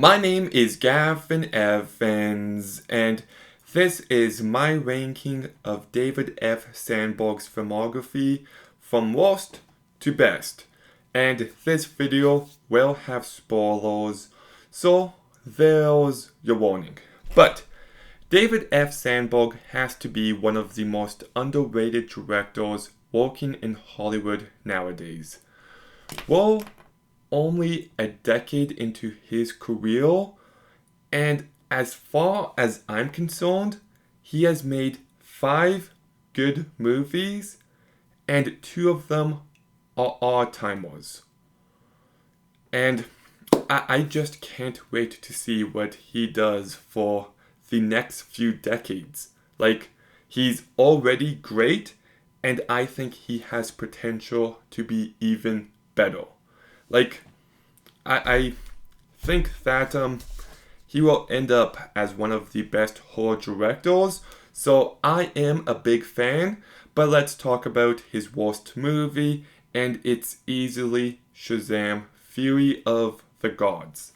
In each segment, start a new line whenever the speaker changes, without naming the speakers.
My name is Gavin Evans, and this is my ranking of David F Sandberg's filmography from worst to best. And this video will have spoilers, so there's your warning. But David F Sandberg has to be one of the most underrated directors working in Hollywood nowadays. Well, only a decade into his career, and as far as I'm concerned, he has made 5 good movies, and 2 of them are all-timers. And I just can't wait to see what he does for the next few decades. Like, he's already great, and I think he has potential to be even better. Like, I think that he will end up as one of the best horror directors, so I am a big fan, but let's talk about his worst movie, and it's easily Shazam! Fury of the Gods.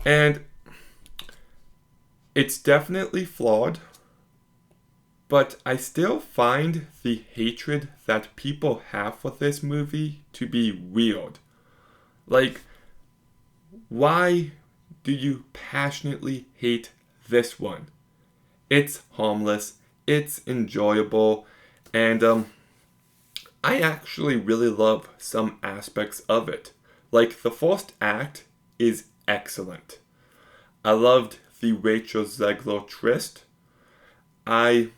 And it's definitely flawed, but I still find the hatred that people have for this movie to be weird. Like, why do you passionately hate this one? It's harmless, it's enjoyable, and I actually really love some aspects of it. Like, the first act is excellent. I loved the Rachel Zegler tryst. I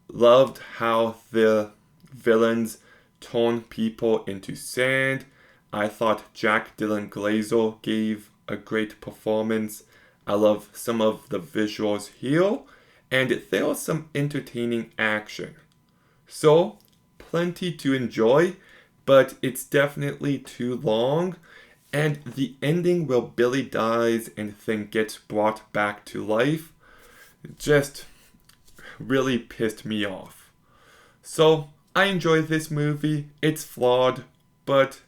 loved how the villains turn people into sand. I thought Jack Dylan Grazer gave a great performance. I love some of the visuals here, and there was some entertaining action. So, plenty to enjoy, but it's definitely too long, and the ending where Billy dies and then gets brought back to life just really pissed me off. So, I enjoy this movie. It's flawed, but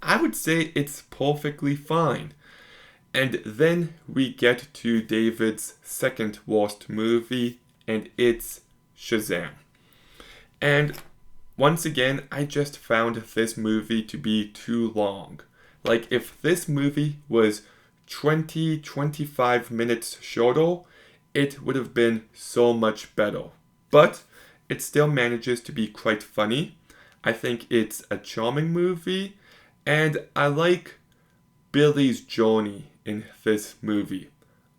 I would say it's perfectly fine. And then we get to David's second worst movie, and it's Shazam. And once again, I just found this movie to be too long. Like, if this movie was 25 minutes shorter, it would have been so much better. But it still manages to be quite funny. I think it's a charming movie, and I like Billy's journey in this movie.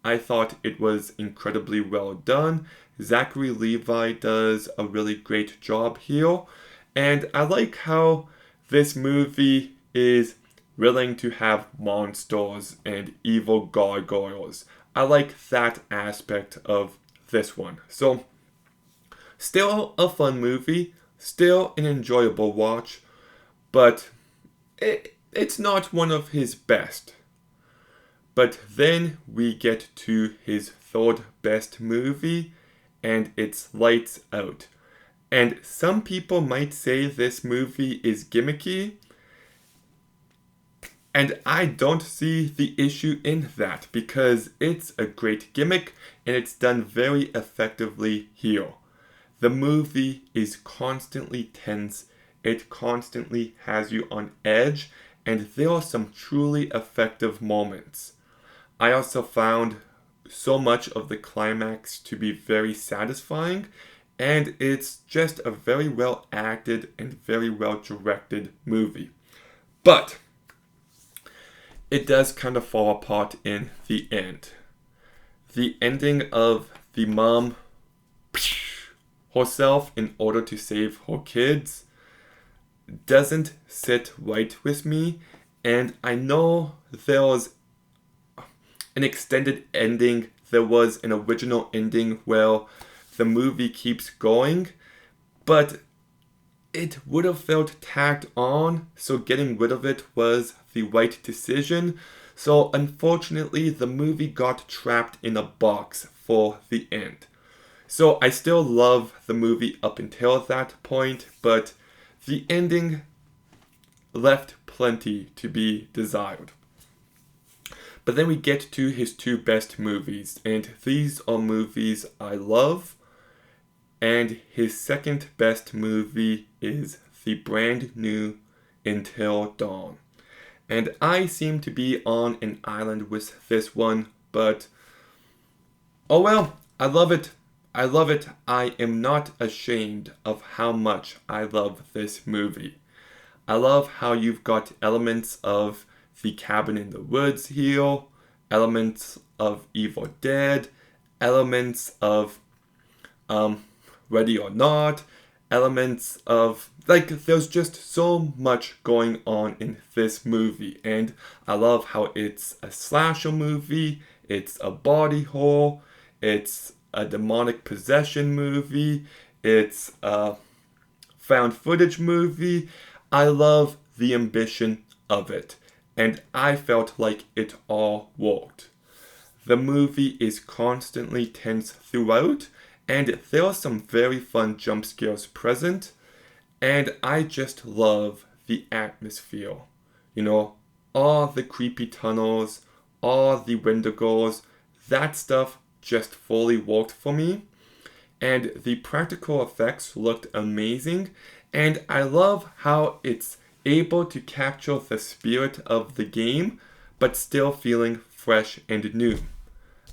I thought it was incredibly well done. Zachary Levi does a really great job here. And I like how this movie is willing to have monsters and evil gargoyles. I like that aspect of this one. So, still a fun movie, still an enjoyable watch, but it's not one of his best. But then we get to his third best movie, and it's Lights Out. And some people might say this movie is gimmicky, and I don't see the issue in that, because it's a great gimmick, and it's done very effectively here. The movie is constantly tense, it constantly has you on edge, and there are some truly effective moments. I also found so much of the climax to be very satisfying, and it's just a very well acted and very well directed movie. But it does kind of fall apart in the end. The ending of the mom herself in order to save her kids doesn't sit right with me, and I know there was an extended ending, there was an original ending where the movie keeps going, but it would have felt tacked on, so getting rid of it was the right decision. So unfortunately, the movie got trapped in a box for the end. So I still love the movie up until that point, but the ending left plenty to be desired. But then we get to his two best movies, and these are movies I love. And his second best movie is the brand new Until Dawn. And I seem to be on an island with this one, but oh well, I love it. I love it. I am not ashamed of how much I love this movie. I love how you've got elements of The Cabin in the Woods here, elements of Evil Dead, elements of Ready or Not, elements of, like, there's just so much going on in this movie. And I love how it's a slasher movie, it's a body horror, it's a demonic possession movie, it's a found footage movie. I love the ambition of it, and I felt like it all worked. The movie is constantly tense throughout, and there are some very fun jump scares present, and I just love the atmosphere. You know, all the creepy tunnels, all the Wendigos, that stuff just fully worked for me. And the practical effects looked amazing, and I love how it's able to capture the spirit of the game, but still feeling fresh and new.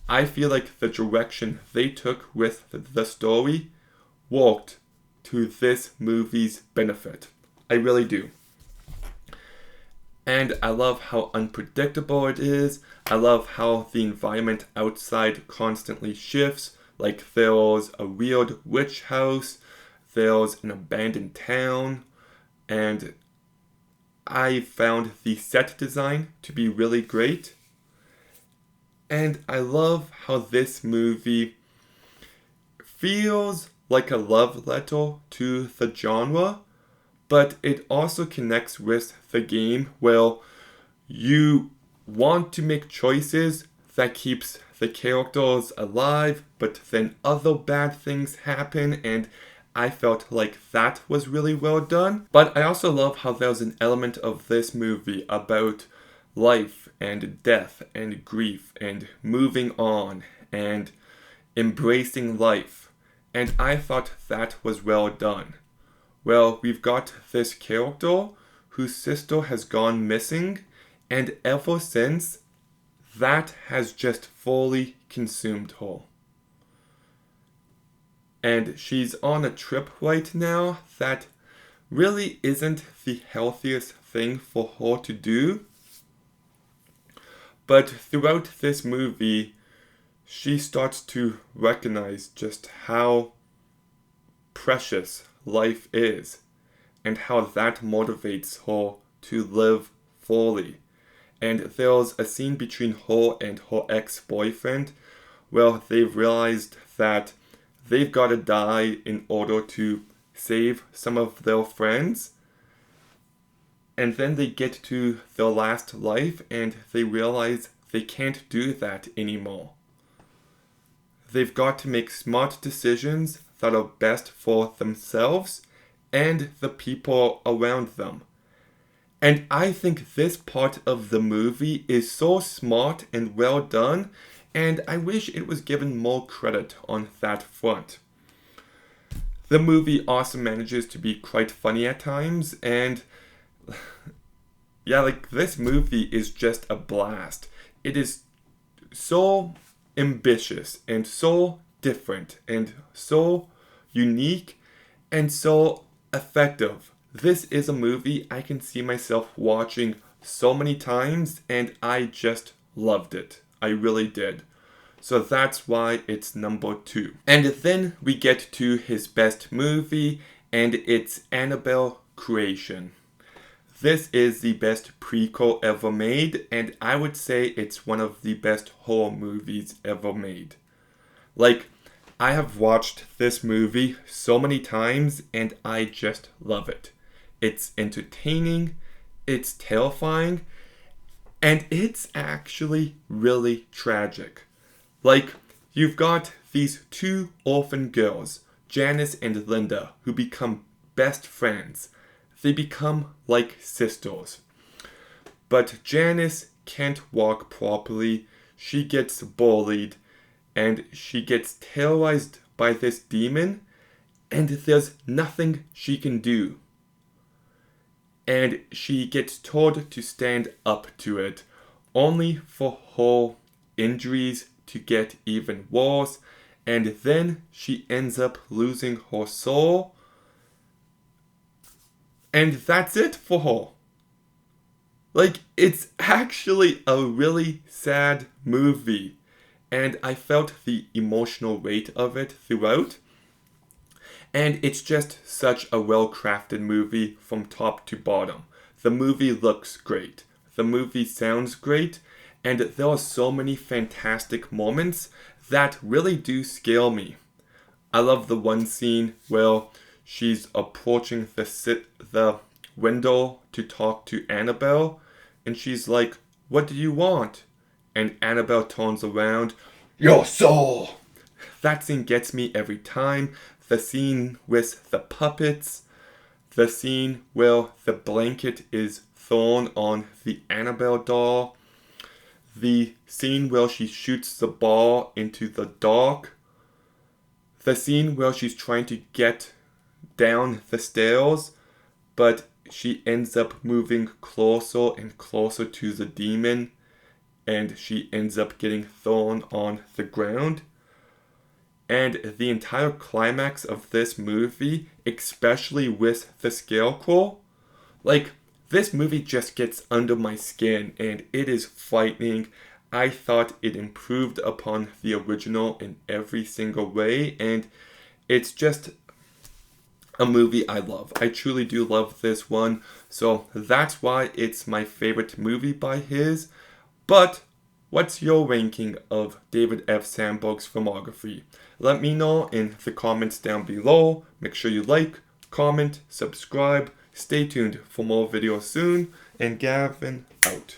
I feel like the direction they took with the story worked to this movie's benefit. I really do. And I love how unpredictable it is. I love how the environment outside constantly shifts. Like, there's a weird witch house, there's an abandoned town, and I found the set design to be really great. And I love how this movie feels like a love letter to the genre, but it also connects with the game where you want to make choices that keeps the characters alive, but then other bad things happen, and I felt like that was really well done. But I also love how there's an element of this movie about life and death and grief and moving on and embracing life, and I thought that was well done. Well, we've got this character whose sister has gone missing, and ever since, that has just fully consumed her. And she's on a trip right now that really isn't the healthiest thing for her to do. But throughout this movie, she starts to recognize just how precious life is, and how that motivates her to live fully. And there's a scene between her and her ex-boyfriend where they've realized that they've got to die in order to save some of their friends. And then they get to their last life and they realize they can't do that anymore. They've got to make smart decisions that are best for themselves and the people around them. And I think this part of the movie is so smart and well done, and I wish it was given more credit on that front. The movie also manages to be quite funny at times, and yeah, like, this movie is just a blast. It is so ambitious and so different and so unique and so effective. This is a movie I can see myself watching so many times, and I just loved it. I really did. So that's why it's number 2. And then we get to his best movie, and it's Annabelle Creation. This is the best prequel ever made, and I would say it's one of the best horror movies ever made. Like, I have watched this movie so many times, and I just love it. It's entertaining, it's terrifying, and it's actually really tragic. Like, you've got these two orphan girls, Janice and Linda, who become best friends. They become like sisters. But Janice can't walk properly, she gets bullied, and she gets terrorized by this demon, and there's nothing she can do. And she gets told to stand up to it, only for her injuries to get even worse, and then she ends up losing her soul, and that's it for her. Like, it's actually a really sad movie, and I felt the emotional weight of it throughout. And it's just such a well-crafted movie from top to bottom. The movie looks great. The movie sounds great. And there are so many fantastic moments that really do scare me. I love the one scene where she's approaching the window to talk to Annabelle. And she's like, "What do you want?" And Annabelle turns around, "Your soul!" That scene gets me every time. The scene with the puppets, the scene where the blanket is thrown on the Annabelle doll, the scene where she shoots the ball into the dark, the scene where she's trying to get down the stairs, but she ends up moving closer and closer to the demon, and she ends up getting thrown on the ground. And the entire climax of this movie, especially with the scarecrow, like, this movie just gets under my skin and it is frightening. I thought it improved upon the original in every single way, and it's just a movie I love. I truly do love this one, so that's why it's my favorite movie by his. But what's your ranking of David F Sandberg's filmography? Let me know in the comments down below. Make sure you like, comment, subscribe. Stay tuned for more videos soon. And Gavin out.